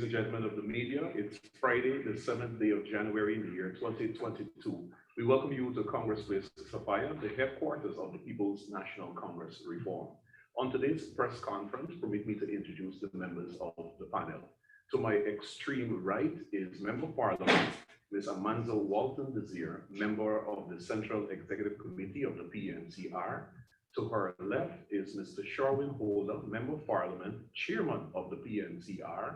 and gentlemen of the media, it's Friday, the 7th day of January in the year 2022. We welcome you to Congress Place, Sophia, the headquarters of the People's National Congress Reform. On today's press conference, permit me to introduce the members of the panel. To my extreme right is Member of Parliament, Ms. Amanzo Walton Desir, member of the Central Executive Committee of the PNCR. To her left is Mr. Sherwin Holder, Member of Parliament, Chairman of the PNCR.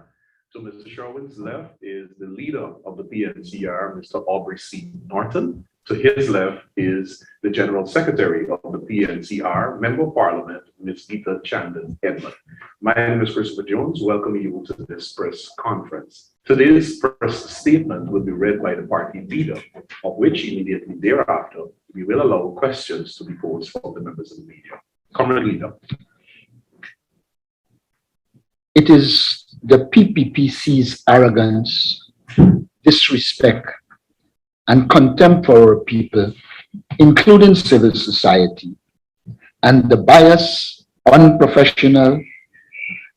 To Mr. Sherwin's left is the leader of the PNCR, Mr. Aubrey Norton. To his left is the General Secretary of the PNCR, Member of Parliament, Ms. Gita Chandan Edmund. My name is Christopher Jones, welcoming you to this press conference. Today's press statement will be read by the party leader, of which immediately thereafter, we will allow questions to be posed from the members of the media. Comrade Leader. It is the PPPC's arrogance, disrespect, and contempt for our people, including civil society, and the biased, unprofessional,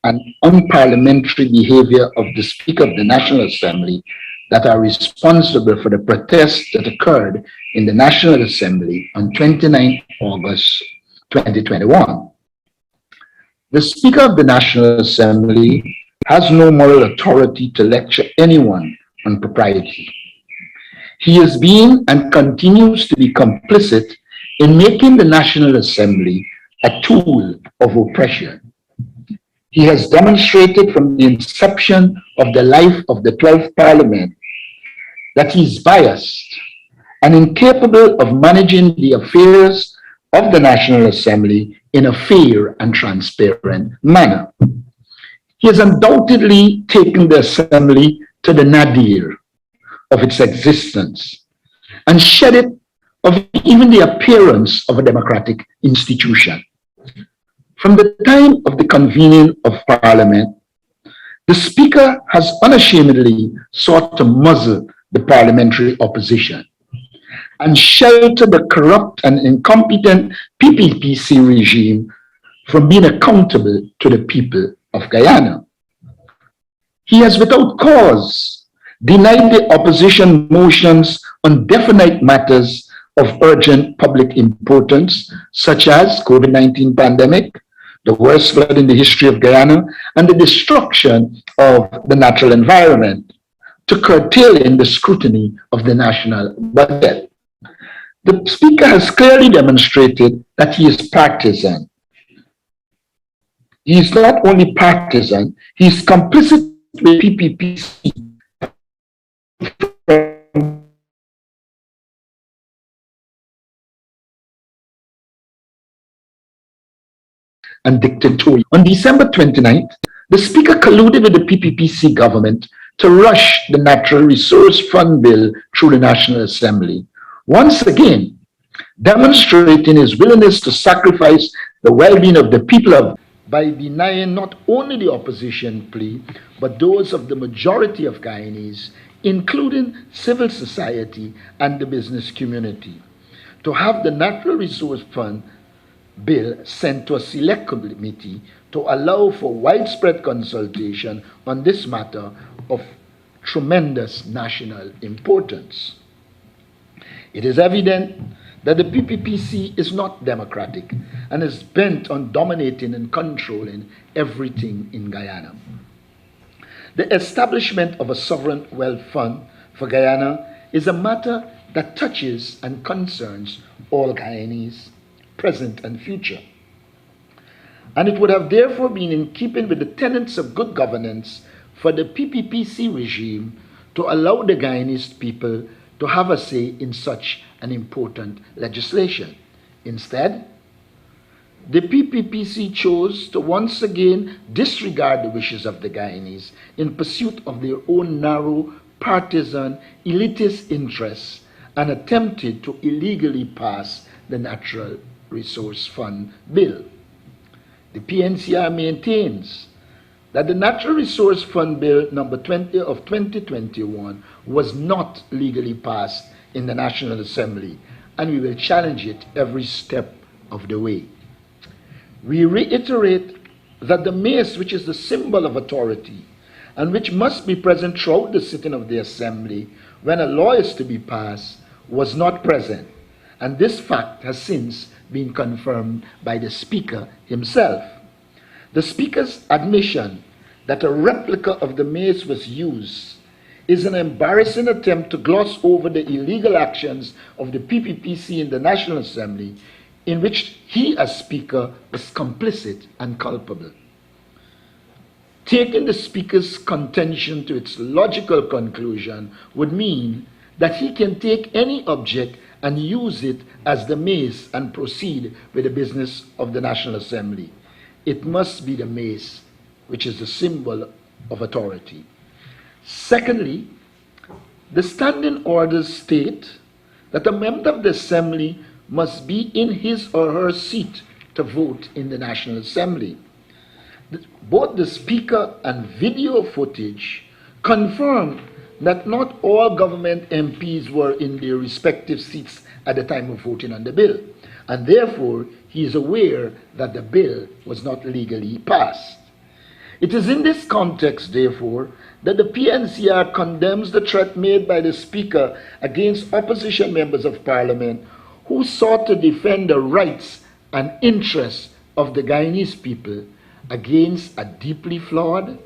and unparliamentary behavior of the Speaker of the National Assembly that are responsible for the protests that occurred in the National Assembly on 29 August 2021. The Speaker of the National Assembly has no moral authority to lecture anyone on propriety. He has been and continues to be complicit in making the National Assembly a tool of oppression. He has demonstrated from the inception of the life of the 12th Parliament that he is biased and incapable of managing the affairs of the National Assembly in a fair and transparent manner. He has undoubtedly taken the Assembly to the nadir of its existence and shed it of even the appearance of a democratic institution. From the time of the convening of Parliament, the Speaker has unashamedly sought to muzzle the parliamentary opposition and shelter the corrupt and incompetent PPPC regime from being accountable to the people of Guyana. He has without cause denied the opposition motions on definite matters of urgent public importance, such as COVID-19 pandemic, the worst flood in the history of Guyana, and the destruction of the natural environment, to curtailing the scrutiny of the national budget. The Speaker has clearly demonstrated that he is partisan. He is not only partisan, he is complicit with PPPC and dictatorial. On December 29th, the Speaker colluded with the PPPC government to rush the Natural Resource Fund bill through the National Assembly, once again demonstrating his willingness to sacrifice the well-being of the people by denying not only the opposition plea, but those of the majority of Guyanese, including civil society and the business community, to have the Natural Resource Fund bill sent to a select committee to allow for widespread consultation on this matter of tremendous national importance. It is evident that the PPPC is not democratic and is bent on dominating and controlling everything in Guyana. The establishment of a sovereign wealth fund for Guyana is a matter that touches and concerns all Guyanese, present and future. And it would have therefore been in keeping with the tenets of good governance for the PPPC regime to allow the Guyanese people to have a say in such an important legislation. Instead, the PPPC chose to once again disregard the wishes of the Guyanese in pursuit of their own narrow, partisan, elitist interests and attempted to illegally pass the Natural Resource Fund bill. The PNCR maintains that the Natural Resource Fund Bill number 20 of 2021 was not legally passed in the National Assembly, and we will challenge it every step of the way. We reiterate that the mace, which is the symbol of authority and which must be present throughout the sitting of the Assembly when a law is to be passed, was not present, and this fact has since been confirmed by the Speaker himself. The Speaker's admission that a replica of the mace was used is an embarrassing attempt to gloss over the illegal actions of the PPPC in the National Assembly, in which he, as Speaker, was complicit and culpable. Taking the Speaker's contention to its logical conclusion would mean that he can take any object and use it as the mace and proceed with the business of the National Assembly. It must be the mace, which is the symbol of authority. Secondly, the standing orders state that a member of the Assembly must be in his or her seat to vote in the National Assembly. Both the Speaker and video footage confirm that not all government MPs were in their respective seats at the time of voting on the bill, and therefore he is aware that the bill was not legally passed. It is in this context, therefore, that the PNCR condemns the threat made by the Speaker against opposition members of Parliament who sought to defend the rights and interests of the Guyanese people against a deeply flawed,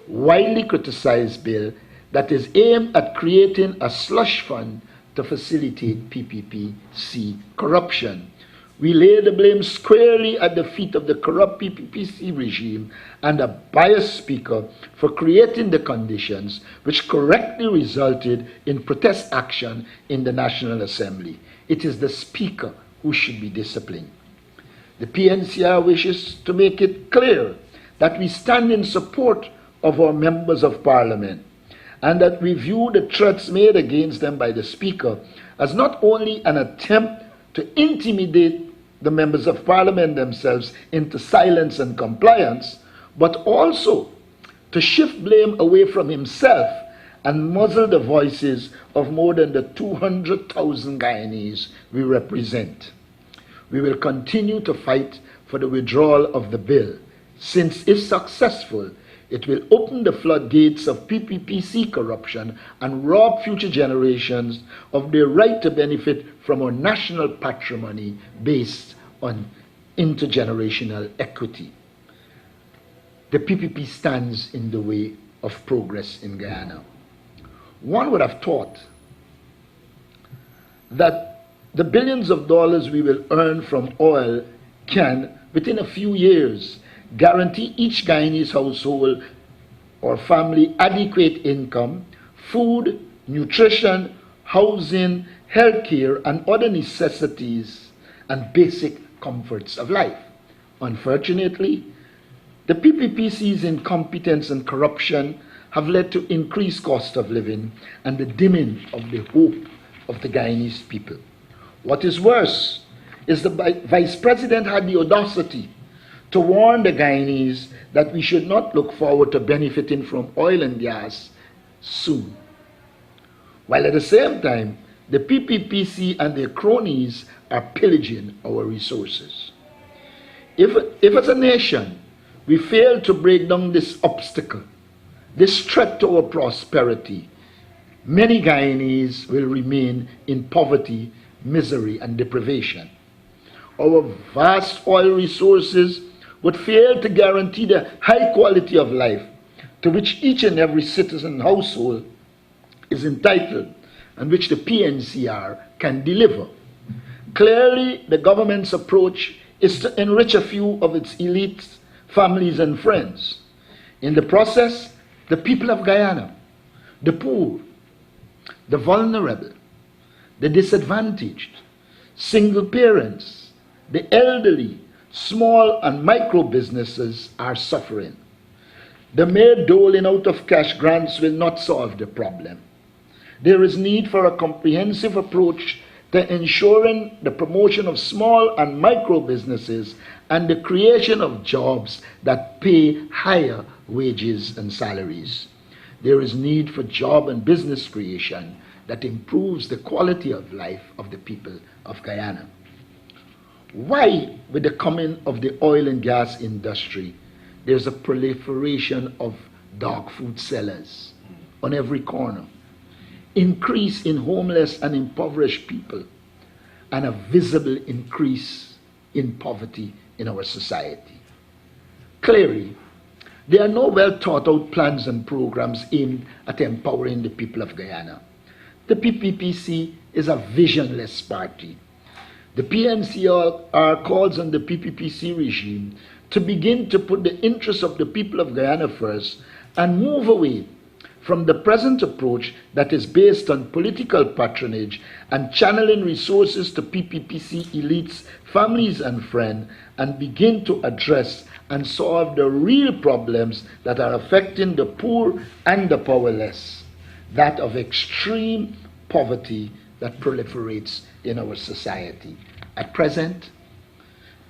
widely criticized bill that is aimed at creating a slush fund to facilitate PPPC corruption. We lay the blame squarely at the feet of the corrupt PPPC regime and a biased Speaker for creating the conditions which correctly resulted in protest action in the National Assembly. It is the Speaker who should be disciplined. The PNCR wishes to make it clear that we stand in support of our members of Parliament and that we view the threats made against them by the Speaker as not only an attempt to intimidate the members of Parliament themselves into silence and compliance, but also to shift blame away from himself and muzzle the voices of more than the 200,000 Guyanese we represent. We will continue to fight for the withdrawal of the bill, since if successful, it will open the floodgates of PPPC corruption and rob future generations of their right to benefit from our national patrimony based on intergenerational equity. The PPP stands in the way of progress in Guyana. One would have thought that the billions of dollars we will earn from oil can, within a few years, guarantee each Guyanese household or family adequate income, food, nutrition, housing, healthcare, and other necessities and basic comforts of life. Unfortunately, the PPPC's incompetence and corruption have led to increased cost of living and the dimming of the hope of the Guyanese people. What is worse is the Vice President had the audacity to warn the Guyanese that we should not look forward to benefiting from oil and gas soon. While at the same time, the PPPC and their cronies are pillaging our resources. If as a nation we fail to break down this obstacle, this threat to our prosperity, many Guyanese will remain in poverty, misery, and deprivation. Our vast oil resources would fail to guarantee the high quality of life to which each and every citizen household is entitled and which the PNCR can deliver. Clearly, the government's approach is to enrich a few of its elites, families, and friends. In the process, the people of Guyana, the poor, the vulnerable, the disadvantaged, single parents, the elderly, small and micro businesses are suffering. The mere doling out of cash grants will not solve the problem. There is need for a comprehensive approach to ensuring the promotion of small and micro businesses and the creation of jobs that pay higher wages and salaries. There is need for job and business creation that improves the quality of life of the people of Guyana. Why, with the coming of the oil and gas industry, there's a proliferation of dog food sellers on every corner, increase in homeless and impoverished people, and a visible increase in poverty in our society. Clearly, there are no well thought out plans and programs aimed at empowering the people of Guyana. The PPPC is a visionless party. The PNCR calls on the PPPC regime to begin to put the interests of the people of Guyana first and move away from the present approach that is based on political patronage and channeling resources to PPPC elites, families and friends, and begin to address and solve the real problems that are affecting the poor and the powerless, that of extreme poverty that proliferates in our society. At present,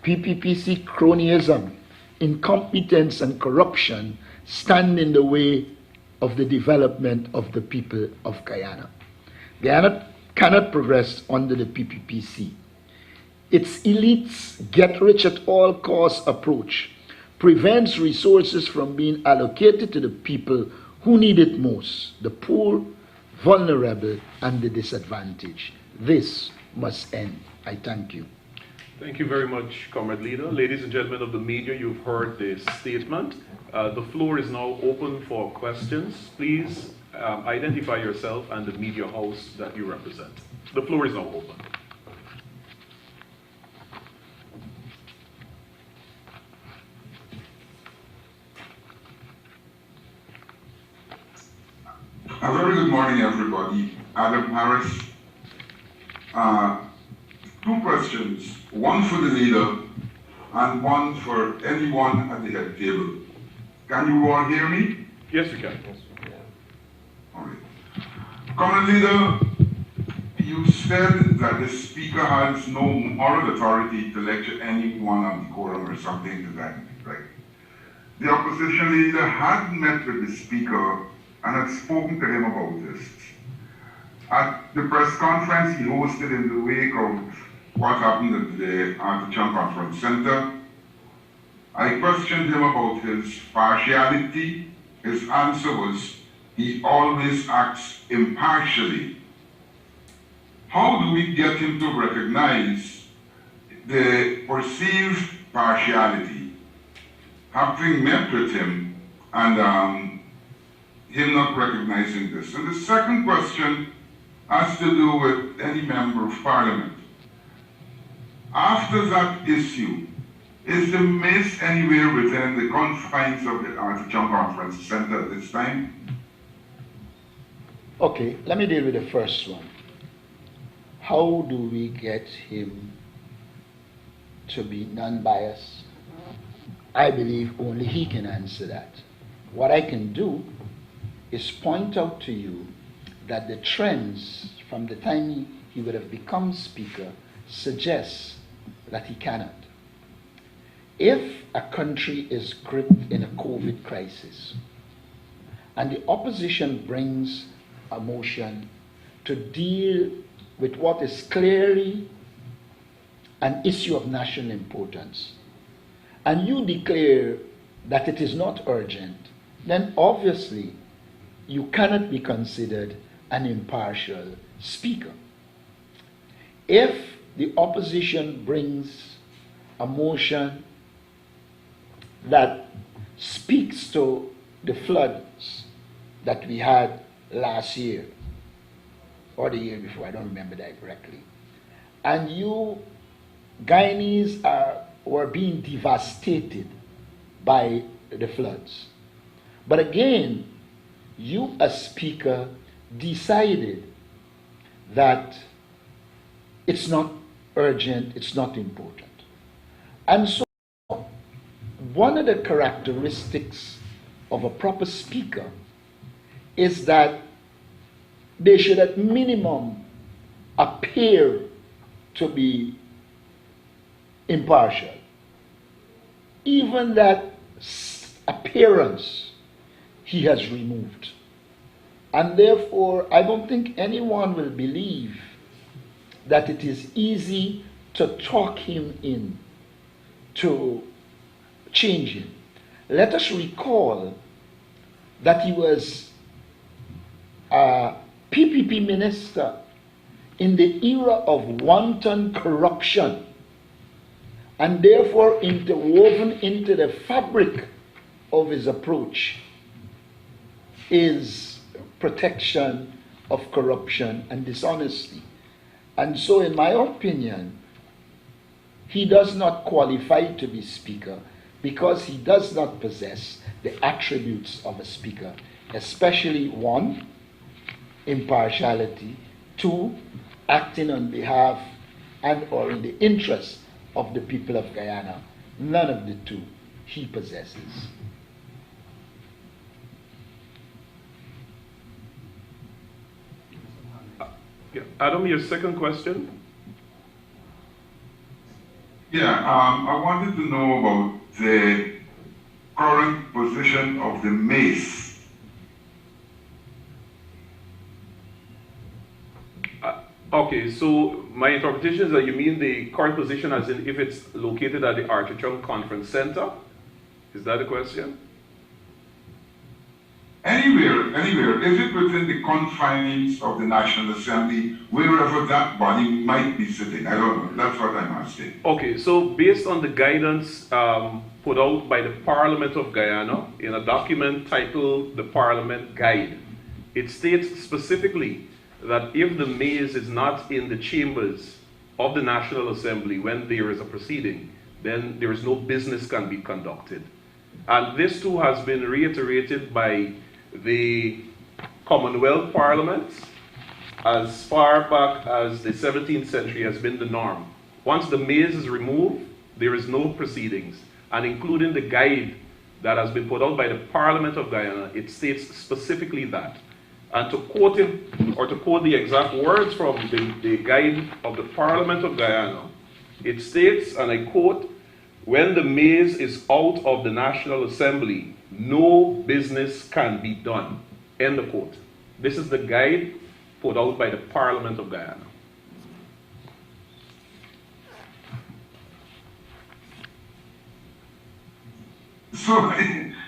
PPPC cronyism, incompetence and corruption stand in the way of the development of the people of Guyana. Guyana cannot progress under the PPPC. Its elites get-rich-at-all-costs approach prevents resources from being allocated to the people who need it most, the poor, vulnerable, and the disadvantaged. This must end. I thank you. Thank you very much, Comrade Leader. Ladies and gentlemen of the media, you've heard the statement. The floor is now open for questions. Please identify yourself and the media house that you represent. The floor is now open. A very good morning, everybody. Adam Harris. Two questions, one for the leader and one for anyone at the head table. Can you all hear me? Yes, you can. All right. Comrade Leader, you said that the Speaker has no moral authority to lecture anyone on decorum or something to that effect, right? The opposition leader had met with the Speaker and had spoken to him about this. At the press conference he hosted in the wake of what happened at the Artichoke Conference Center, I questioned him about his partiality. His answer was, he always acts impartially. How do we get him to recognize the perceived partiality? Having met with him and him not recognizing this. And the second question has to do with any member of parliament. After that issue, is the miss anywhere within the confines of the Artichoke Conference Center at this time? Okay, let me deal with the first one. How do we get him to be non-biased? I believe only he can answer that. What I can do is point out to you that the trends from the time he would have become speaker suggests that he cannot. If a country is gripped in a COVID crisis and the opposition brings a motion to deal with what is clearly an issue of national importance, and you declare that it is not urgent, then obviously you cannot be considered an impartial speaker. If the opposition brings a motion that speaks to the floods that we had last year, or the year before, I don't remember that correctly, and you Guyanese were being devastated by the floods. But again, you as speaker decided that it's not urgent, it's not important. And so one of the characteristics of a proper speaker is that they should at minimum appear to be impartial. Even that appearance he has removed. And therefore, I don't think anyone will believe that it is easy to talk him in to change him. Let us recall that he was a PPP minister in the era of wanton corruption, and therefore interwoven into the fabric of his approach is protection of corruption and dishonesty. And so, in my opinion, he does not qualify to be speaker because he does not possess the attributes of a speaker, especially one, impartiality, two, acting on behalf and or in the interest of the people of Guyana. None of the two he possesses. Adam, your second question? Yeah, I wanted to know about the current position of the mace. Okay, so my interpretation is that you mean the current position as in if it's located at the Archichung Conference Center? Is that the question? Anywhere. Is it within the confines of the National Assembly, wherever that body might be sitting? I don't know. That's what I'm asking. Okay, so based on the guidance put out by the Parliament of Guyana in a document titled the Parliament Guide, it states specifically that if the maize is not in the chambers of the National Assembly when there is a proceeding, then there is no business can be conducted. And this too has been reiterated by the Commonwealth Parliaments as far back as the 17th century has been the norm. Once the maize is removed, there is no proceedings. And including the guide that has been put out by the Parliament of Guyana, it states specifically that. And to quote him, or to quote the exact words from the guide of the Parliament of Guyana, it states, and I quote, "When the maize is out of the National Assembly, no business can be done." End of quote. This is the guide put out by the Parliament of Guyana. So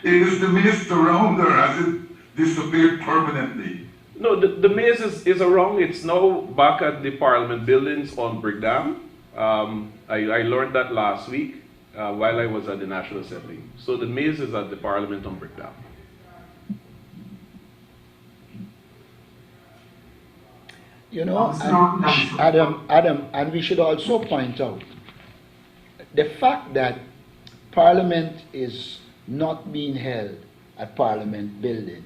is the maize around or has it disappeared permanently? No, the maize is around. It's now back at the Parliament buildings on Brickdam. I learned that last week while I was at the National Assembly. So the maize is at the Parliament on Brickdam. You know, Adam, and we should also point out the fact that Parliament is not being held at Parliament building,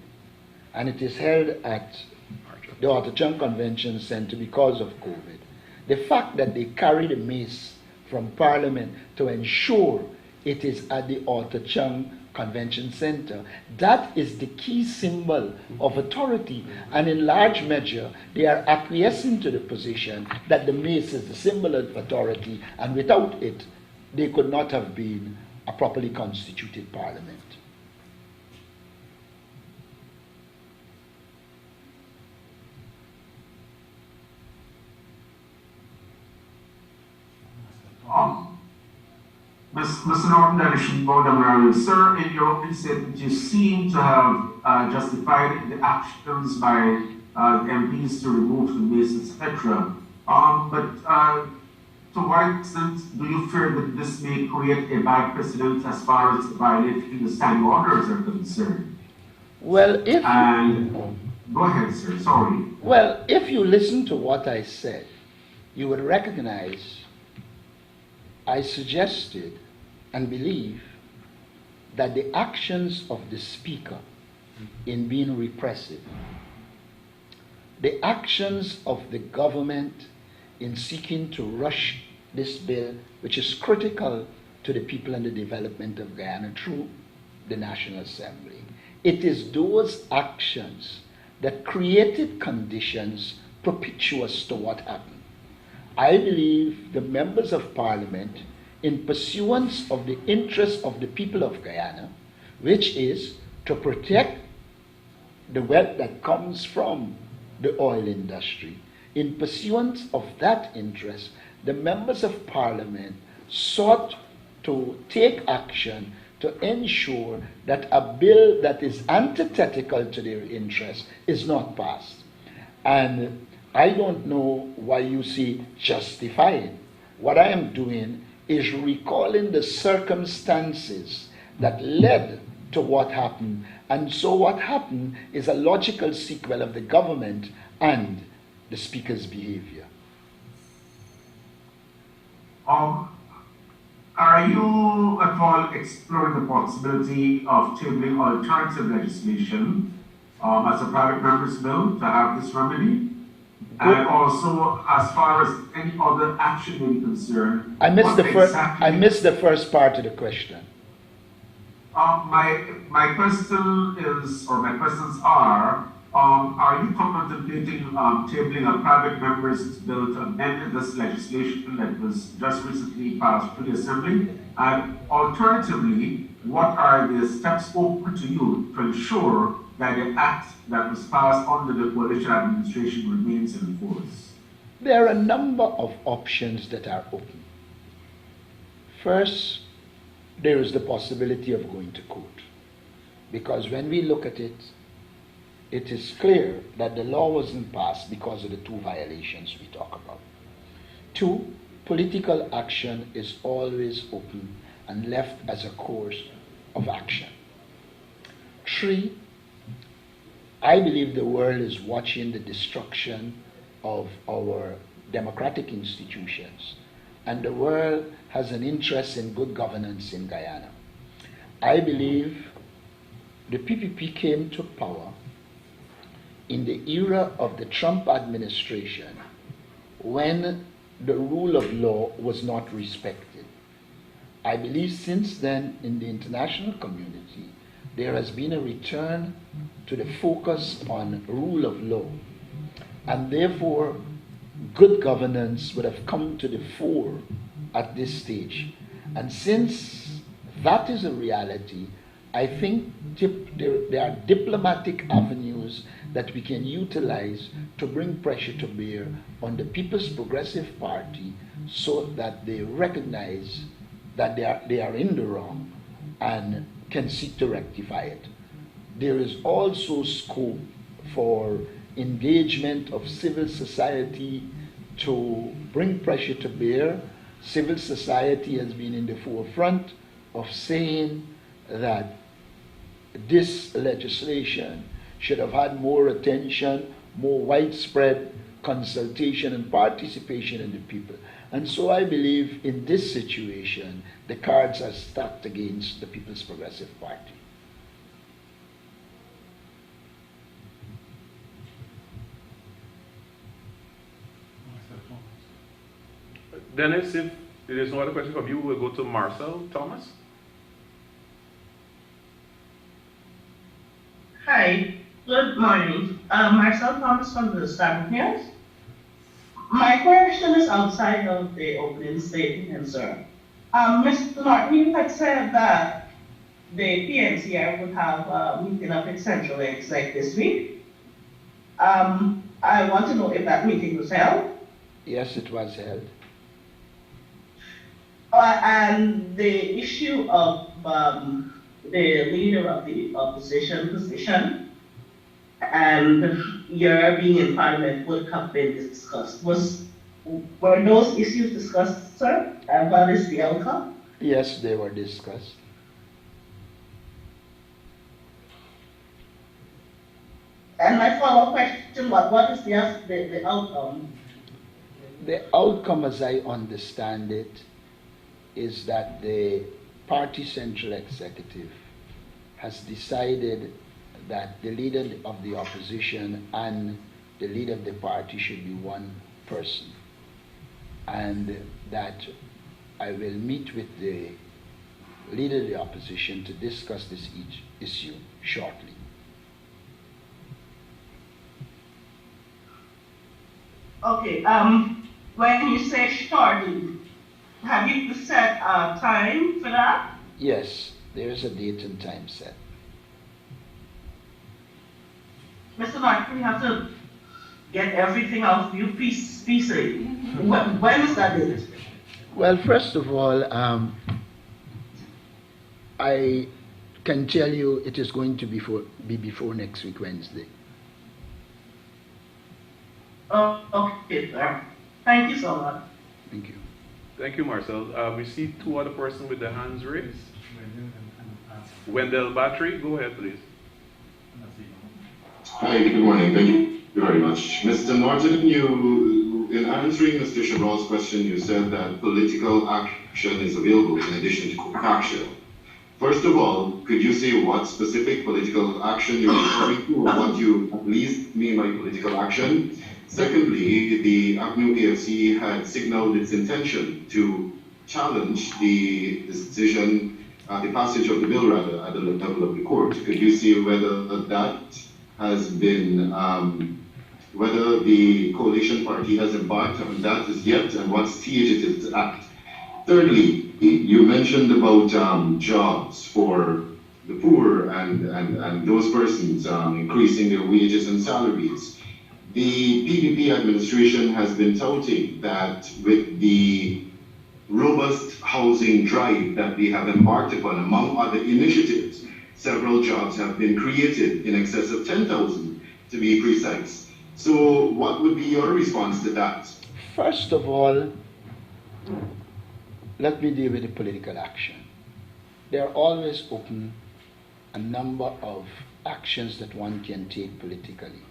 and it is held at the Archichung Convention Center because of COVID. The fact that they carry the mace from Parliament to ensure it is at the Archichung Convention Center, that is the key symbol of authority, and in large measure they are acquiescing to the position that the mace is the symbol of authority, and without it they could not have been a properly constituted parliament. Mr. Norton, that is Bodamarian. Sir, in your opening statement, you seem to have justified the actions by the MPs to remove the mace, etc. But to what extent do you fear that this may create a bad precedent as far as violating the standing orders are concerned? Well, if... And go ahead, sir, sorry. Well, if you listen to what I said, you would recognize I suggested and believe that the actions of the Speaker in being repressive, the actions of the government in seeking to rush this bill, which is critical to the people and the development of Guyana through the National Assembly, it is those actions that created conditions propitious to what happened. I believe the members of Parliament, in pursuance of the interests of the people of Guyana, which is to protect the wealth that comes from the oil industry, in pursuance of that interest, the members of Parliament sought to take action to ensure that a bill that is antithetical to their interests is not passed. And I don't know why you say justifying. What I am doing is recalling the circumstances that led to what happened. And so what happened is a logical sequel of the government and the speaker's behavior. Are you at all exploring the possibility of tabling alternative legislation as a private member's bill to have this remedy? And also, as far as any other action may be concerned, I missed the first part of the question. My question is, or my questions are you contemplating tabling a private member's bill to amend this legislation that was just recently passed through the Assembly? And alternatively, what are the steps open to you to ensure that the act that was passed under the coalition administration remains in force? There are a number of options that are open. First, there is the possibility of going to court. Because when we look at it, it is clear that the law wasn't passed because of the two violations we talk about. Two, political action is always open and left as a course of action. Three, I believe the world is watching the destruction of our democratic institutions, and the world has an interest in good governance in Guyana. I believe the PPP came to power in the era of the Trump administration when the rule of law was not respected. I believe since then in the international community there has been a return to the focus on rule of law, and therefore good governance would have come to the fore at this stage. And since that is a reality, I think there are diplomatic avenues that we can utilize to bring pressure to bear on the People's Progressive Party so that they recognize that they are in the wrong and can seek to rectify it. There is also scope for engagement of civil society to bring pressure to bear. Civil society has been in the forefront of saying that this legislation should have had more attention, more widespread consultation and participation in the people. And so I believe in this situation, the cards are stacked against the People's Progressive Party. Dennis, if there is no other question from you, we'll go to Marcel Thomas. Hi, good morning. Marcel Thomas from the Standard News. My question is outside of the opening statement, sir. Mr. Norton, you had said that the PNCR would have a meeting of its central exec this week. I want to know if that meeting was held. Yes, it was held. And the issue of the leader of the opposition position and your being in Parliament would have been discussed. Were those issues discussed, sir? And what is the outcome? Yes, they were discussed. And my follow-up question, what is the outcome? The outcome, as I understand it, is that the party central executive has decided that the leader of the opposition and the leader of the party should be one person, and that I will meet with the leader of the opposition to discuss this issue shortly. Okay, when you say shortly, have you set a time for that? Yes, there is a date and time set. Mr. Martin, we have to get everything out of you piecemeal. When is that date? Well, first of all, I can tell you it is going to be before next week, Wednesday. Oh, okay, sir. Thank you so much. Thank you. Thank you, Marcel. We see two other persons with their hands raised. Wendell Battery, go ahead, please. Hi, good morning. Thank you very much. Mr. Norton, in answering Mr. Chabrol's question, you said that political action is available in addition to quick action. First of all, could you say what specific political action you're referring to, or what you at least mean by political action? Secondly, the ACNU AFC had signaled its intention to challenge the decision, the passage of the bill rather, at the level of the court. Could you see whether that has been, whether the coalition party has embarked on that as yet, and what stage it is to act? Thirdly, you mentioned about jobs for the poor and those persons, increasing their wages and salaries. The PPP administration has been touting that with the robust housing drive that they have embarked upon, among other initiatives, several jobs have been created, in excess of 10,000 to be precise. So what would be your response to that? First of all, let me deal with the political action. There are always open a number of actions that one can take politically.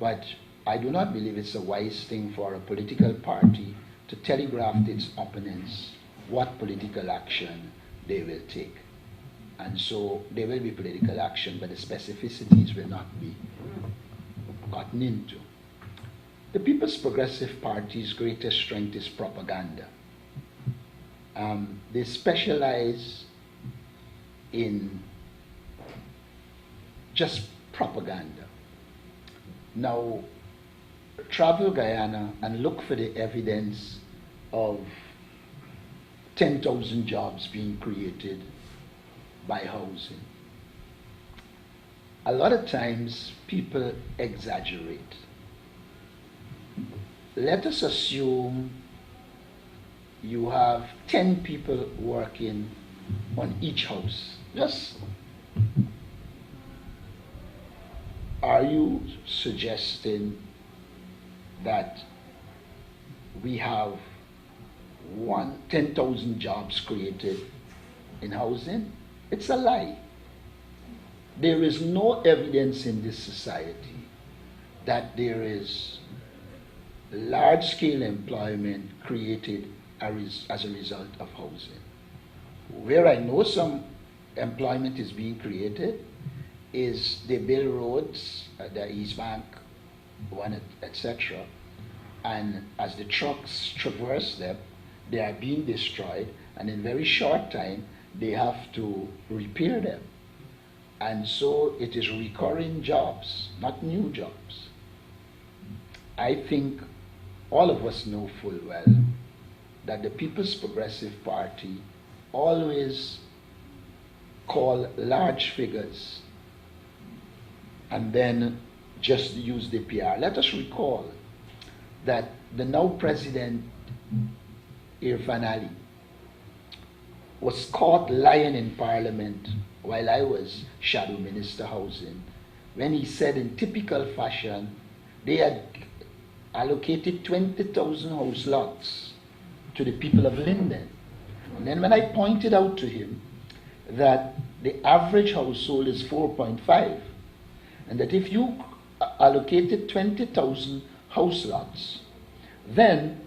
But I do not believe it's a wise thing for a political party to telegraph to its opponents what political action they will take. And so there will be political action, but the specificities will not be gotten into. The People's Progressive Party's greatest strength is propaganda. They specialize in just propaganda. Now, travel Guyana and look for the evidence of 10,000 jobs being created by housing. A lot of times people exaggerate. Let us assume you have 10 people working on each house. Just, are you suggesting that we have 10,000 jobs created in housing? It's a lie. There is no evidence in this society that there is large-scale employment created as a result of housing. Where I know some employment is being created is they build roads, the East Bank one, etc. And as the trucks traverse them, they are being destroyed, and in very short time, they have to repair them. And so it is recurring jobs, not new jobs. I think all of us know full well that the People's Progressive Party always call large figures and then just use the PR. Let us recall that the now President Irfan Ali was caught lying in Parliament while I was Shadow Minister Housing, when he said in typical fashion they had allocated 20,000 house lots to the people of Linden. And then when I pointed out to him that the average household is 4.5, and that if you allocated 20,000 house lots, then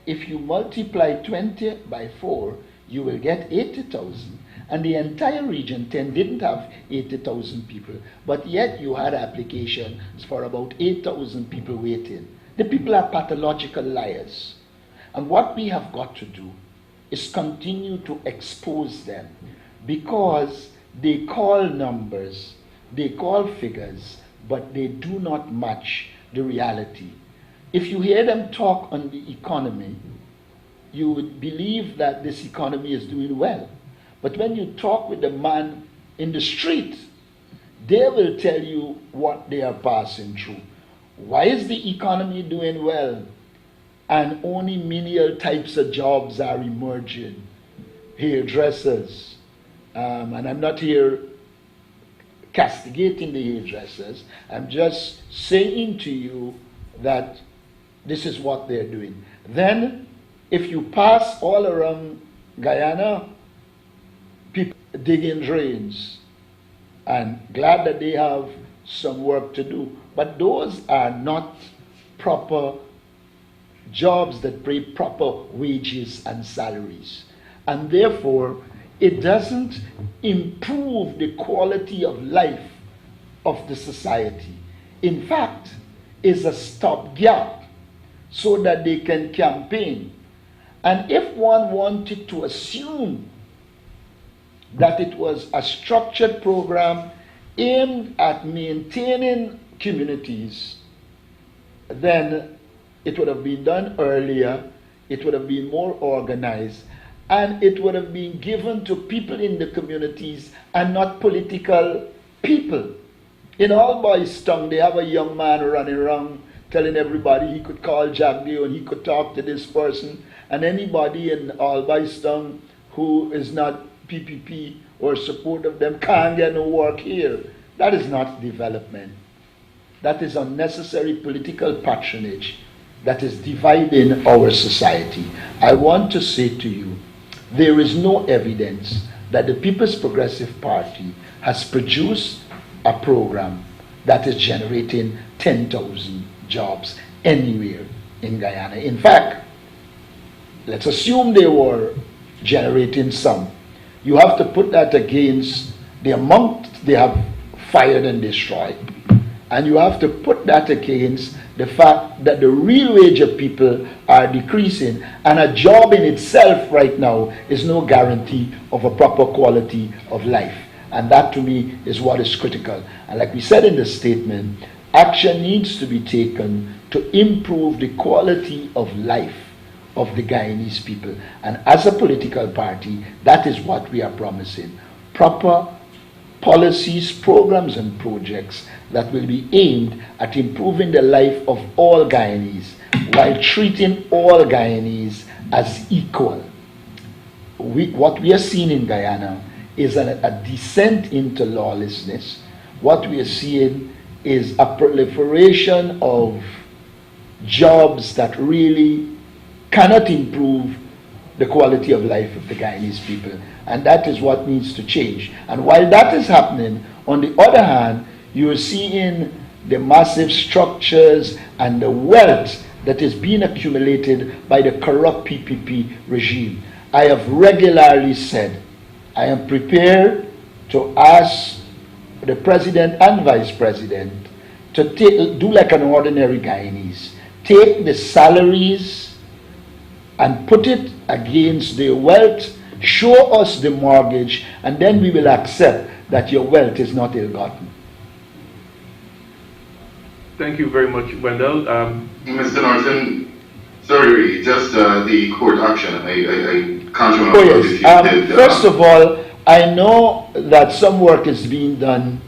if you multiply 20 by 4, you will get 80,000. And the entire region 10 didn't have 80,000 people, but yet you had applications for about 8,000 people waiting. The people are pathological liars. And what we have got to do is continue to expose them, because they call numbers, they call figures, but they do not match the reality. If you hear them talk on the economy, you would believe that this economy is doing well. But when you talk with the man in the street, they will tell you what they are passing through. Why is the economy doing well and only menial types of jobs are emerging? Hairdressers, and I'm not here castigating the hairdressers. I'm just saying to you that this is what they're doing. Then, if you pass all around Guyana, people digging drains, and glad that they have some work to do. But those are not proper jobs that pay proper wages and salaries. And therefore, it doesn't improve the quality of life of the society. In fact, it's a stopgap so that they can campaign. And if one wanted to assume that it was a structured program aimed at maintaining communities, then it would have been done earlier, it would have been more organized, and it would have been given to people in the communities and not political people. In Aubrey Norton, they have a young man running around telling everybody he could call Jack Dio and he could talk to this person, and anybody in Aubrey Norton who is not PPP or support of them can't get no work here. That is not development. That is unnecessary political patronage that is dividing our society. I want to say to you, there is no evidence that the People's Progressive Party has produced a program that is generating 10,000 jobs anywhere in Guyana. In fact, let's assume they were generating some. You have to put that against the amount they have fired and destroyed. And you have to put that against the fact that the real wage of people are decreasing, and a job in itself right now is no guarantee of a proper quality of life. And that to me is what is critical. And like we said in the statement, action needs to be taken to improve the quality of life of the Guyanese people. And as a political party, that is what we are promising. Proper policies, programs, and projects that will be aimed at improving the life of all Guyanese while treating all Guyanese as equal. What we are seeing in Guyana is a descent into lawlessness. What we are seeing is a proliferation of jobs that really cannot improve the quality of life of the Guyanese people. And that is what needs to change. And while that is happening, on the other hand, you are seeing the massive structures and the wealth that is being accumulated by the corrupt PPP regime. I have regularly said, I am prepared to ask the president and vice president to do like an ordinary Guyanese. Take the salaries and put it against their wealth, show us the mortgage, and then we will accept that your wealth is not ill-gotten. Thank you very much, Wendell. Mr. Norton, sorry, just the court action. I can't remember yes. if you did. First of all, I know that some work is being done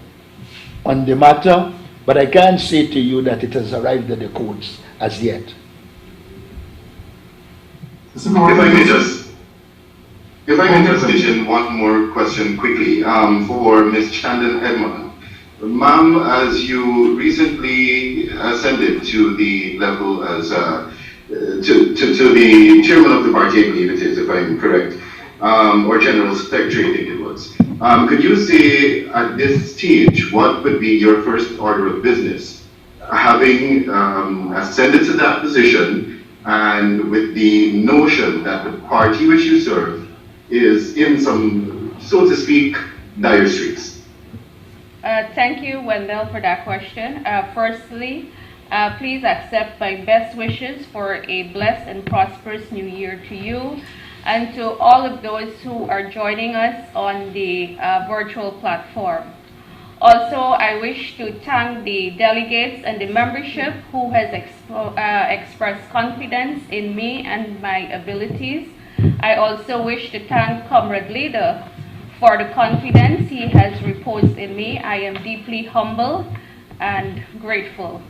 on the matter, but I can't say to you that it has arrived at the courts as yet. If I may just mention one more question quickly for Ms. Chandon Edmond. Ma'am, as you recently ascended to the level as to the chairman of the party, I believe it is, if I'm correct, or general secretary, I think it was. Could you say at this stage what would be your first order of business, having ascended to that position, and with the notion that the party which you serve is in some, so to speak, dire straits? Thank you, Wendell, for that question. Firstly, please accept my best wishes for a blessed and prosperous new year to you and to all of those who are joining us on the virtual platform. Also, I wish to thank the delegates and the membership who has expressed confidence in me and my abilities. I also wish to thank Comrade Leader for the confidence he has reposed in me. I am deeply humbled and grateful.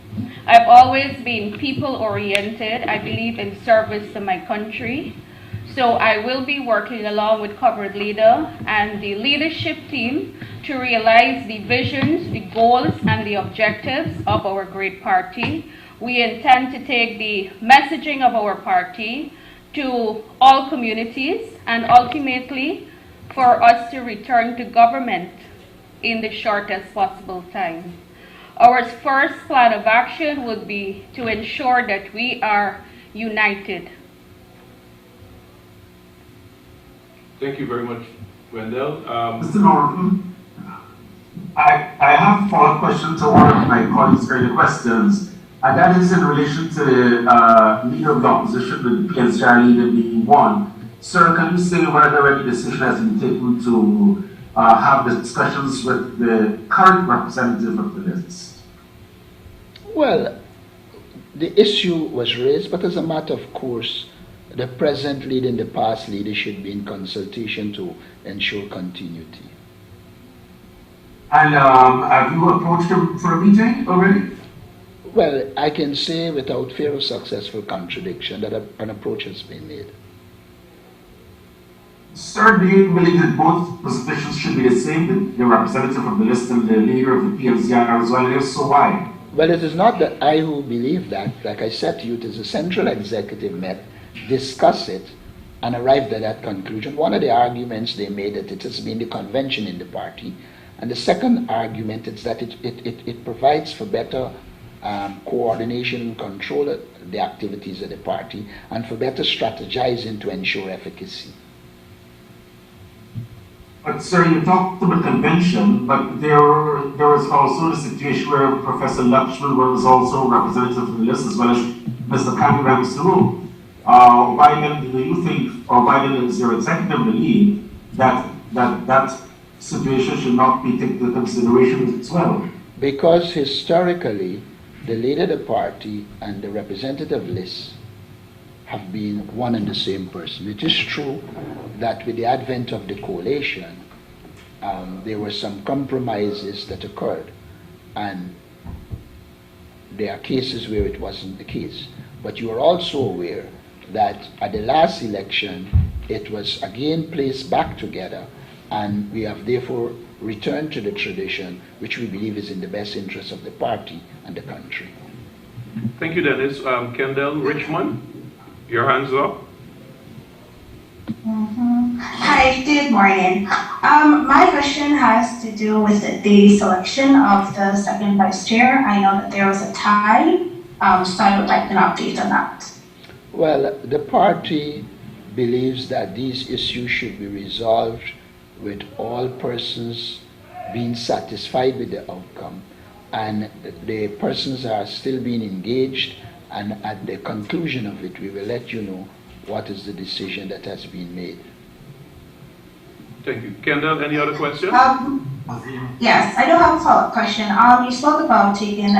I've always been people-oriented. I believe in service to my country. So I will be working along with Covered Leader and the leadership team to realize the visions, the goals, and the objectives of our great party. We intend to take the messaging of our party to all communities and ultimately for us to return to government in the shortest possible time. Our first plan of action would be to ensure that we are united. Thank you very much, Wendell. Mr. Norton, I have a follow-up question to one of my colleagues' earlier questions, and that is in relation to the leader of the opposition, the PNCR leader being one. Sir, can you say whether any decision has been taken to have the discussions with the current representative of the list? Well, the issue was raised, but as a matter of course, the present leader and the past leader should be in consultation to ensure continuity. And have you approached him for a meeting already? Well, I can say without fear of successful contradiction that an approach has been made. Sir, do you believe that both positions should be the same, the representative of the list and the leader of the PNCR as well? If so, why? Well, it is not that I who believe that. Like I said to you, it is the central executive met, discuss it, and arrived at that conclusion. One of the arguments they made that it has been the convention in the party, and the second argument is that it provides for better coordination and control of the activities of the party, and for better strategizing to ensure efficacy. But sir, you talked about convention, but there was also the situation where Professor Lakshman was also representative of the list as well as Mr. Kangram Suru. Why then do you think, or why then is your executive believe that situation should not be taken into consideration as well? Because historically, the leader of the party and the representative list have been one and the same person. It is true that with the advent of the coalition, there were some compromises that occurred, and there are cases where it wasn't the case. But you are also aware that at the last election, it was again placed back together, and we have therefore returned to the tradition which we believe is in the best interest of the party and the country. Thank you, Dennis. Kendall Richmond, your hands up. Hi, good morning. My question has to do with the selection of the second vice chair. I know that there was a tie, so I would like an update on that. Well, the party believes that these issues should be resolved with all persons being satisfied with the outcome, and the persons are still being engaged, and at the conclusion of it, we will let you know what is the decision that has been made. Thank you. Kendall, any other questions? Yes, I do have a follow-up question. You spoke about taking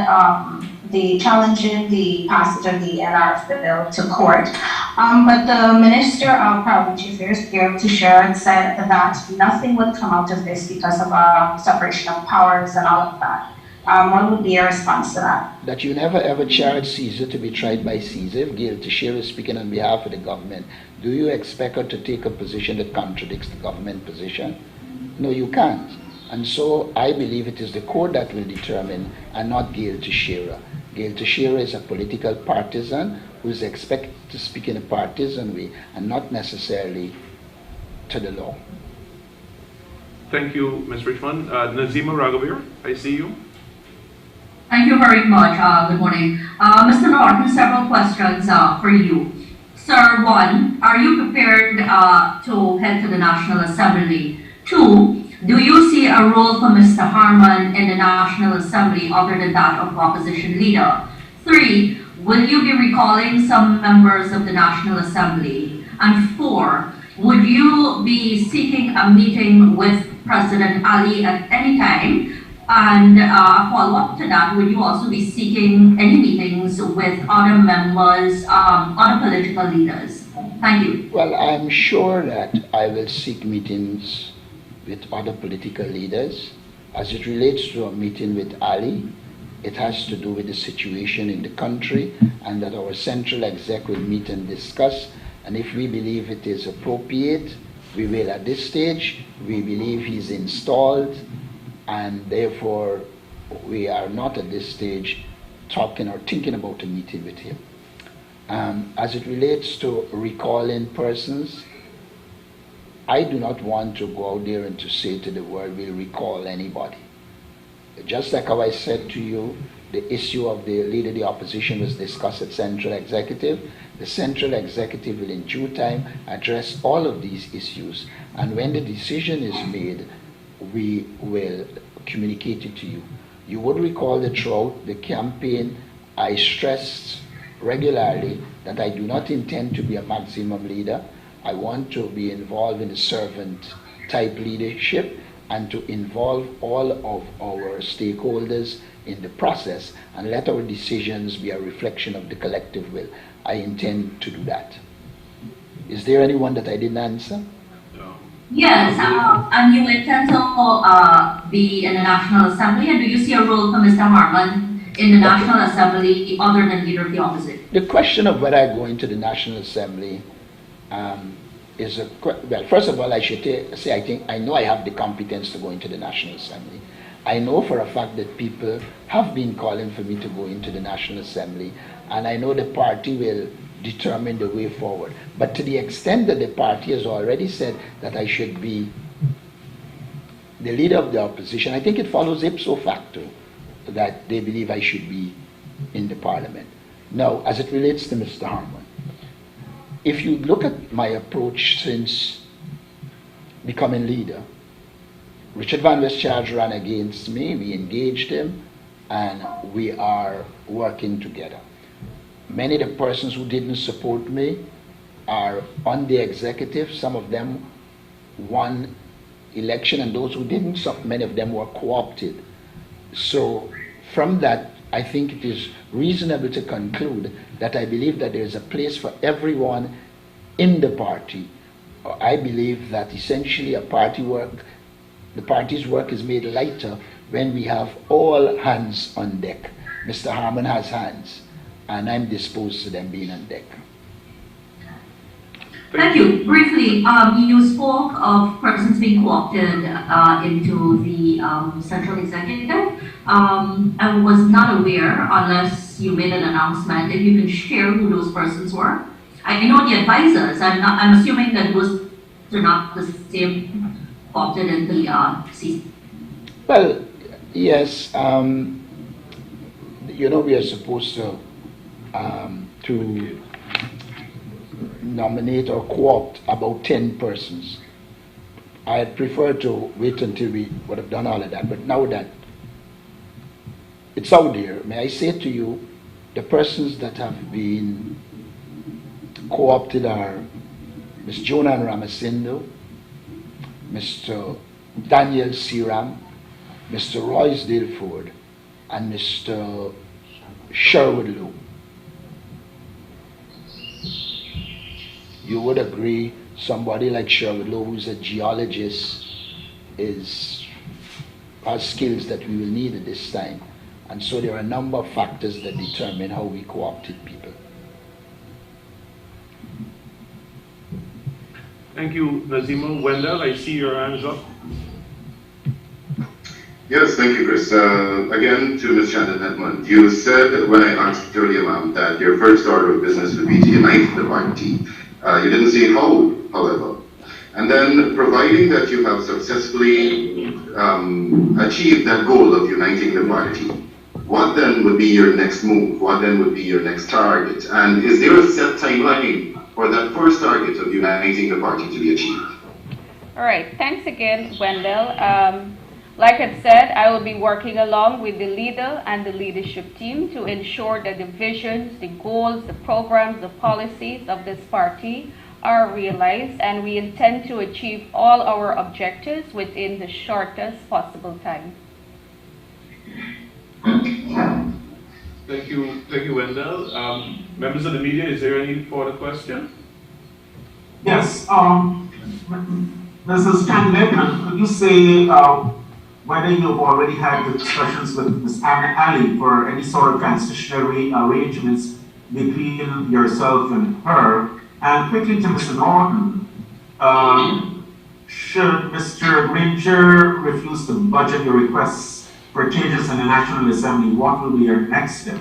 challenging the passage of the NRF bill to court, but the Minister of Parliamentary Affairs, Gail Teixeira, said that nothing would come out of this because of separation of powers and all of that. What would be your response to that? That you never ever charge Caesar to be tried by Caesar. If Gail Teixeira is speaking on behalf of the government, do you expect her to take a position that contradicts the government position? No, you can't. And so I believe it is the court that will determine, and not Gail Teixeira. Gail Teixeira is a political partisan who is expected to speak in a partisan way and not necessarily to the law. Thank you, Ms. Richmond. Nazima Raghavir, I see you. Thank you very much. Good morning. Mr. Norton, several questions for you. Sir, one, are you prepared to head to the National Assembly? Two, do you see a role for Mr. Harman in the National Assembly other than that of opposition leader? Three, will you be recalling some members of the National Assembly? And four, would you be seeking a meeting with President Ali at any time? And a follow-up to that, would you also be seeking any meetings with other members, other political leaders? Thank you. Well, I'm sure that I will seek meetings with other political leaders. As it relates to a meeting with Ali, it has to do with the situation in the country, and that our central exec will meet and discuss And if we believe it is appropriate, we will. At this stage, we believe he's installed, and therefore we are not at this stage talking or thinking about a meeting with him. As it relates to recalling persons, I do not want to go out there and to say to the world we'll recall anybody. Just like how I said to you, the issue of the leader of the opposition was discussed at Central Executive. The Central Executive will in due time address all of these issues. And when the decision is made, we will communicate it to you. You would recall that throughout the campaign, I stressed regularly that I do not intend to be a maximum leader. I want to be involved in the servant type leadership and to involve all of our stakeholders in the process and let our decisions be a reflection of the collective will. I intend to do that. Is there anyone that I didn't answer? No. Yes, and you intend to be in the National Assembly, and do you see a role for Mr. Harman in the National Assembly other than leader of the opposition? The question of whether I go into the National Assembly is a, well, first of all, I should say I know I have the competence to go into the National Assembly. I know for a fact that people have been calling for me to go into the National Assembly, and I know the party will determine the way forward. But to the extent that the party has already said that I should be the leader of the opposition, I think it follows ipso facto that they believe I should be in the parliament. Now, as it relates to Mr. Harman, if you look at my approach since becoming leader, Richard Van Westcharge ran against me, we engaged him, and we are working together. Many of the persons who didn't support me are on the executive. Some of them won election, and those who didn't, many of them were co-opted. So from that, I think it is reasonable to conclude that I believe that there is a place for everyone in the party. I believe that essentially the party's work is made lighter when we have all hands on deck. Mr. Harman has hands, and I'm disposed to them being on deck. Thank you. Briefly, you spoke of persons being co-opted into the Central Executive. I was not aware, unless you made an announcement, if you can share who those persons were. I know the advisors. I'm assuming that those are not the same co-opted in the CC. Well, yes. You know, we are supposed to nominate or co-opt about 10 persons. I had preferred to wait until we would have done all of that, but now that it's out there, may I say to you, the persons that have been co-opted are Ms. Jonan Ramasindo, Mr. Daniel Siram, Mr. Royce Dilford, and Mr. Sherwood Lowe. You would agree somebody like Sherwood Lowe, who's a geologist, has skills that we will need at this time. And so there are a number of factors that determine how we co-opted people. Thank you, Nazima. Wendell, I see your hands up. Yes, thank you, Chris. Again, to Ms. Shannon Edmond, you said when I asked earlier, ma'am, that your first order of business would be to unite the party. You didn't say how, however. And then, providing that you have successfully achieved that goal of uniting the party, what then would be your next move? What then would be your next target? And is there a set timeline for that first target of uniting the party to be achieved? All right, thanks again, Wendell. Like I said, I will be working along with the leader and the leadership team to ensure that the visions, the goals, the programs, the policies of this party are realized, and we intend to achieve all our objectives within the shortest possible time. Thank you, Wendell. Members of the media, is there any further question? Yes, Mrs. Candidate, could you say whether you've already had the discussions with Ms. Anna Ali for any sort of transitionary arrangements between yourself and her, And quickly to Mr. Norton, should Mr. Granger refuse to budget the requests for changes in the National Assembly, what will be your next step?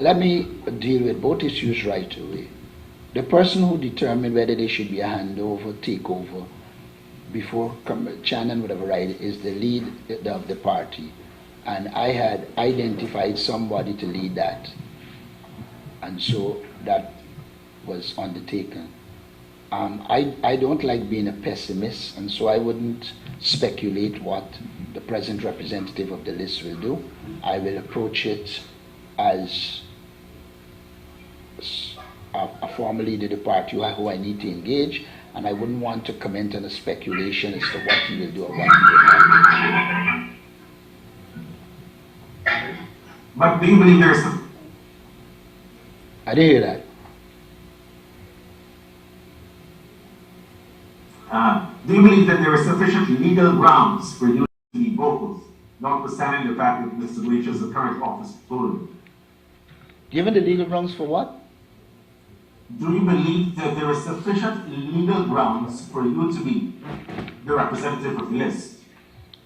Let me deal with both issues right away. The person who determined whether there should be a handover, takeover, before Shannon would have arrived is the lead of the party. And I had identified somebody to lead that. And so that was undertaken. I don't like being a pessimist, and so I wouldn't speculate what the present representative of the list will do. I will approach it as a former leader of the party who I need to engage, and I wouldn't want to comment on a speculation as to what he will do or what he will not do. But do you believe there's I didn't hear that. Do you believe that there are sufficient legal grounds for you to be both, notwithstanding the fact that Mr. Granger is the current office holder? Given the legal grounds for what? Do you believe that there are sufficient legal grounds for you to be the representative of the list?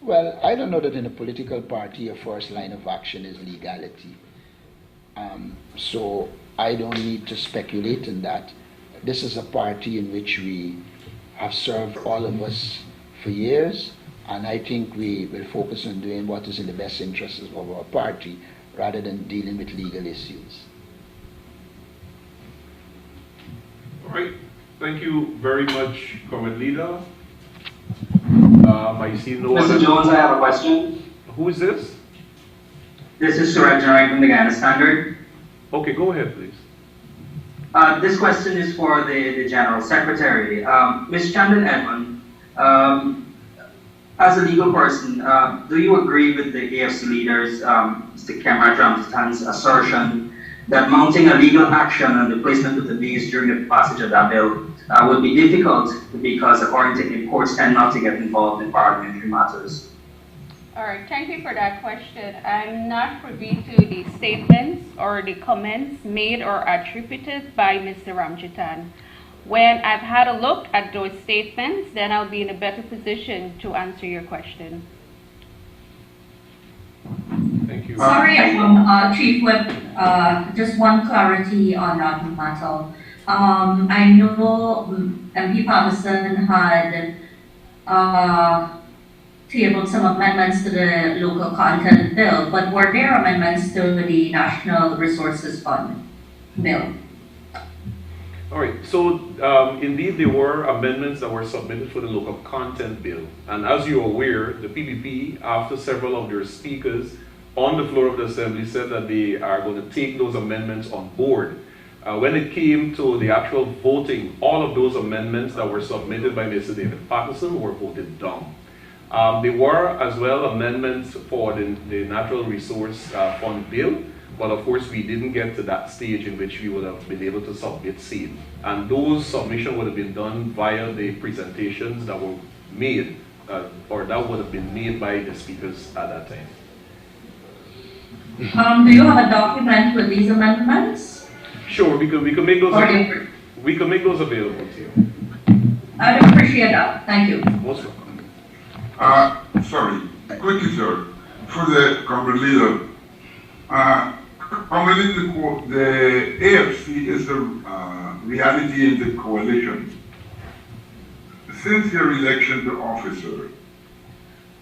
Well, I don't know that in a political party your first line of action is legality. So I don't need to speculate in that. This is a party in which we have served, all of us, for years, and I think we will focus on doing what is in the best interests of our party rather than dealing with legal issues. All right, thank you very much, Comrade Leader. I see no Mr. Jones, I have a question. Who is this? This is Suraj Janai from the Ghana Standard. Okay, go ahead, please. This question is for the General Secretary. Ms. Chandon Edmond, as a legal person, do you agree with the AFC leaders, Mr. Kemar Ramjitan's assertion that mounting a legal action on the placement of the base during the passage of that bill would be difficult because, according to him, courts tend not to get involved in parliamentary matters? All right, thank you for that question. I'm not privy to the statements or the comments made or attributed by Mr. Ramjitan. When I've had a look at those statements, then I'll be in a better position to answer your question. Thank you. Sorry, Chief Whip, just one clarity on that matter. I know MP Patterson had tabled some amendments to the local content bill, but were there amendments to the National Resources Fund bill? All right, so indeed there were amendments that were submitted for the local content bill. And as you're aware, the PPP, after several of their speakers on the floor of the Assembly, said that they are going to take those amendments on board. When it came to the actual voting, all of those amendments that were submitted by Mr. David Patterson were voted down. There were as well amendments for the Natural Resource Fund bill, but of course we didn't get to that stage in which we would have been able to submit same. And those submissions would have been done via the presentations that were made, or that would have been made by the speakers at that time. Do you have a document with these amendments? Sure, we can make those available to you. I'd appreciate that. Thank you. Most welcome. Sorry, quickly, sir, for the Comrade Leader. Comrade Leader, the AFC is a reality in the coalition. Since your election to office, sir,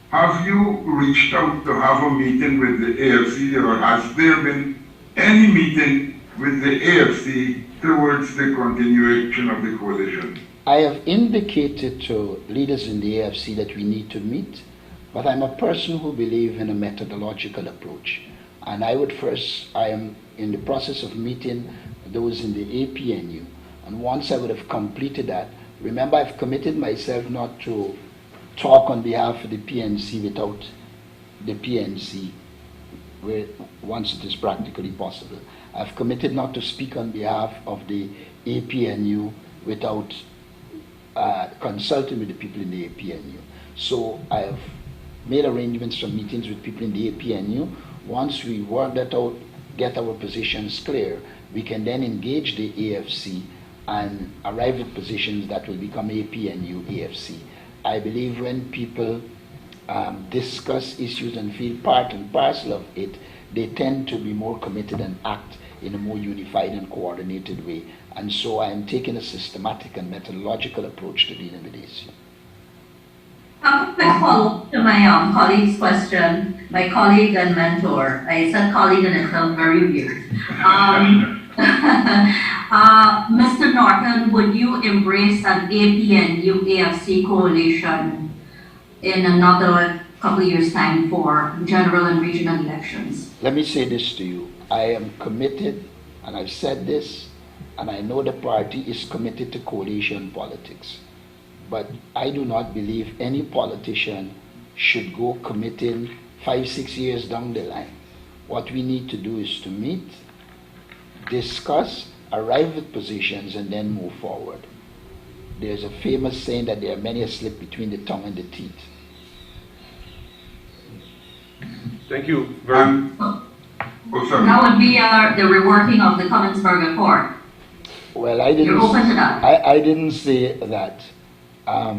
have you reached out to have a meeting with the AFC, or has there been any meeting with the AFC towards the continuation of the coalition? I have indicated to leaders in the AFC that we need to meet, but I'm a person who believes in a methodological approach. And I am in the process of meeting those in the APNU. And once I would have completed that, remember I've committed myself not to talk on behalf of the PNC without the PNC, once it is practically possible. I've committed not to speak on behalf of the APNU without consulting with the people in the APNU. So I have made arrangements for meetings with people in the APNU. Once we work that out, get our positions clear, we can then engage the AFC and arrive at positions that will become APNU, AFC. I believe when people discuss issues and feel part and parcel of it, they tend to be more committed and act in a more unified and coordinated way. And so I am taking a systematic and methodological approach to dealing with this issue. A quick follow-up to my colleague's question. My colleague and mentor, I said colleague and it felt very weird. Mr. Norton, would you embrace an APNU AFC coalition in another couple of years' time for general and regional elections? Let me say this to you. I am committed, and I've said this, and I know the party is committed to coalition politics. But I do not believe any politician should go committing 5-6 years down the line. What we need to do is to meet, discuss, arrive at positions, and then move forward. There's a famous saying that there are many a slip between the tongue and the teeth. Thank you very much. That would be the reworking of the Pncr Accord. Well, I didn't. You're open to that? I didn't say that. I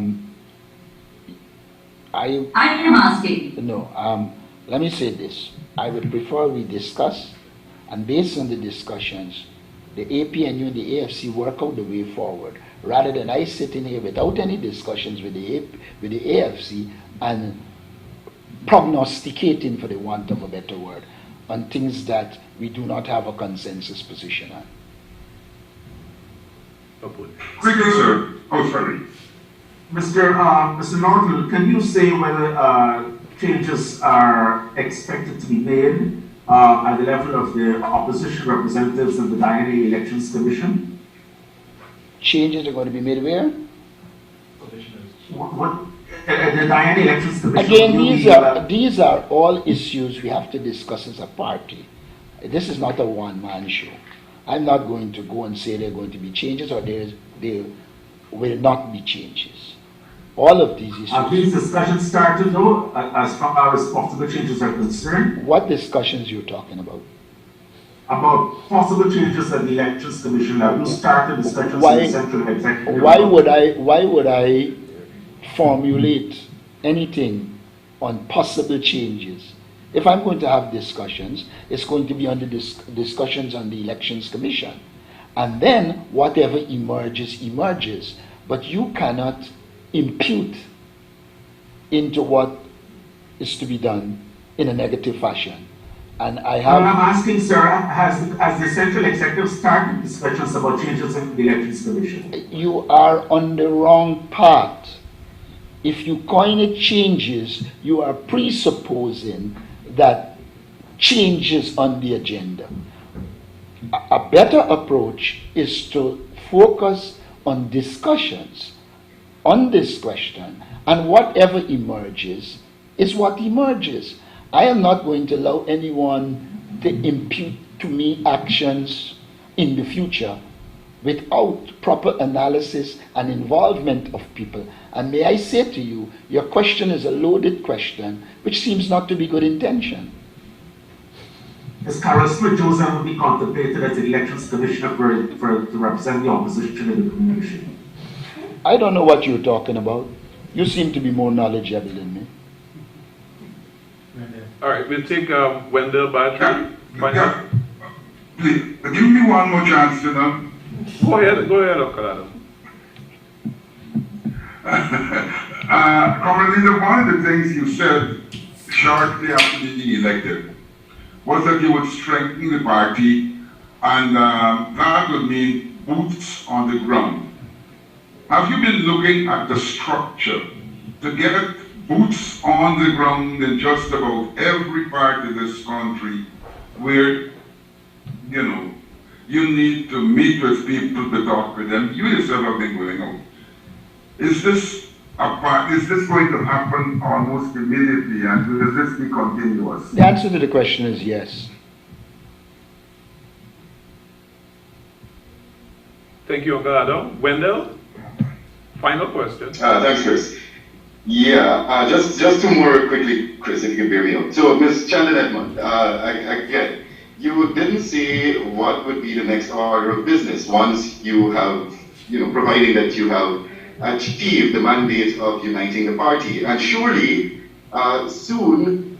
am asking. No. Let me say this. I would prefer we discuss, and based on the discussions, the APNU and the AFC work out the way forward, rather than I sit in here without any discussions with the AFC and prognosticating, for the want of a better word, on things that we do not have a consensus position on. Quickly, sir. Oh, sorry. Mr. Norton, can you say whether changes are expected to be made at the level of the opposition representatives and the Diana Elections Commission? Changes are going to be made where? The Diana Elections Commission. Again, these are all issues we have to discuss as a party. This is not a one-man show. I'm not going to go and say there are going to be changes or there will not be changes. All of these issues. Have these discussions started though, as far as possible changes are concerned? What discussions you're talking about? About possible changes at the Elections Commission. Have you started discussions with the Central Executive? Why would I formulate anything on possible changes? If I'm going to have discussions, it's going to be on the discussions on the Elections Commission. And then whatever emerges, emerges. But you cannot impute into what is to be done in a negative fashion. And I have... Well, I'm asking, sir, has the Central Executive started discussions about changes in the Elections Commission? You are on the wrong path. If you coin it changes, you are presupposing that changes on the agenda. A better approach is to focus on discussions on this question, and whatever emerges is what emerges. I am not going to allow anyone to impute to me actions in the future without proper analysis and involvement of people. And may I say to you, your question is a loaded question, which seems not to be good intention. Is Carol Smith-Joseph will be contemplated as the Elections Commissioner to represent the opposition in the commission? I don't know what you're talking about. You seem to be more knowledgeable than me. All right, we'll take Wendell Badger. Please, give me one more chance, you know. Go ahead, Uncle Adam. Comrade Leader, one of the things you said shortly after being elected was that you would strengthen the party, and that would mean boots on the ground. Have you been looking at the structure to get boots on the ground in just about every part of this country where, you know, you need to meet with people to talk with them? You yourself have been going out. Is this going to happen almost immediately, and will this be continuous? The answer to the question is yes. Thank you, Uncle Adam. Wendell, final question. Thanks, Chris. Yeah, just two more quickly, Chris, if you can bear me out. So, Ms. Chandler Edmond, I get it. you didn't say what would be the next order of business once you have, providing that you have achieved the mandate of uniting the party. And surely, soon,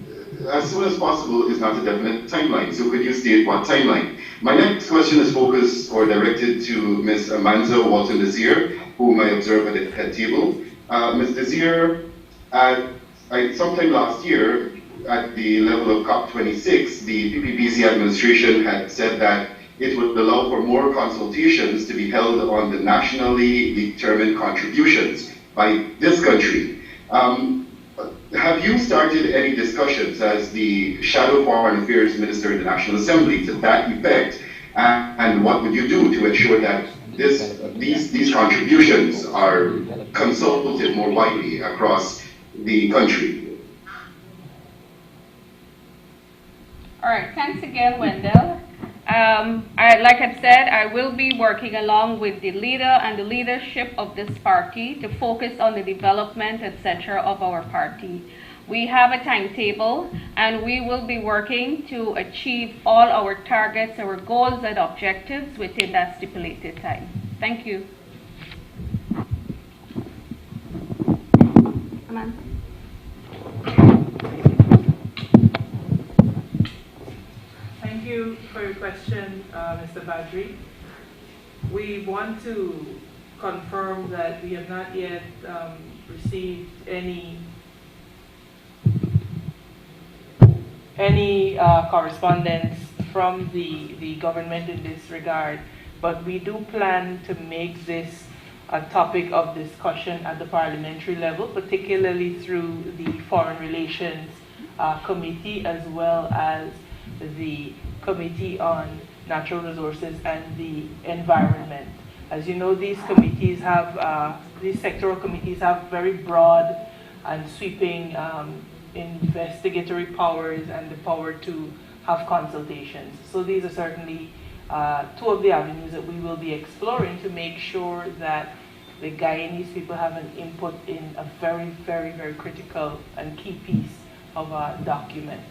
as soon as possible, is not a definite timeline. So could you state what timeline? My next question is focused or directed to Ms. Amanda Walton-Desir, whom I observe at the head table. Ms. Desir, sometime last year, at the level of COP26, the PPPC administration had said that it would allow for more consultations to be held on the nationally determined contributions by this country. Have you started any discussions as the Shadow Foreign Affairs Minister in the National Assembly to that effect? And what would you do to ensure that these contributions are consulted more widely across the country? All right, thanks again, Wendell. Like I've said, I will be working along with the leader and the leadership of this party to focus on the development, etc., of our party. We have a timetable, and we will be working to achieve all our targets, our goals, and objectives within that stipulated time. Thank you. Amanda? Thank you for your question, Mr. Badri. We want to confirm that we have not yet received any correspondence from the government in this regard, but we do plan to make this a topic of discussion at the parliamentary level, particularly through the Foreign Relations Committee, as well as the Committee on Natural Resources and the Environment. As you know, these committees have, these sectoral committees have very broad and sweeping investigatory powers and the power to have consultations. So these are certainly two of the avenues that we will be exploring to make sure that the Guyanese people have an input in a very, very, very critical and key piece of a document.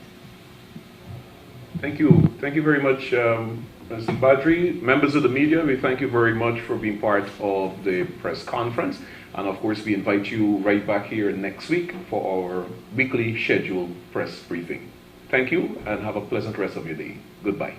Thank you. Thank you very much, Mr. Badri. Members of the media, we thank you very much for being part of the press conference. And of course, we invite you right back here next week for our weekly scheduled press briefing. Thank you and have a pleasant rest of your day. Goodbye.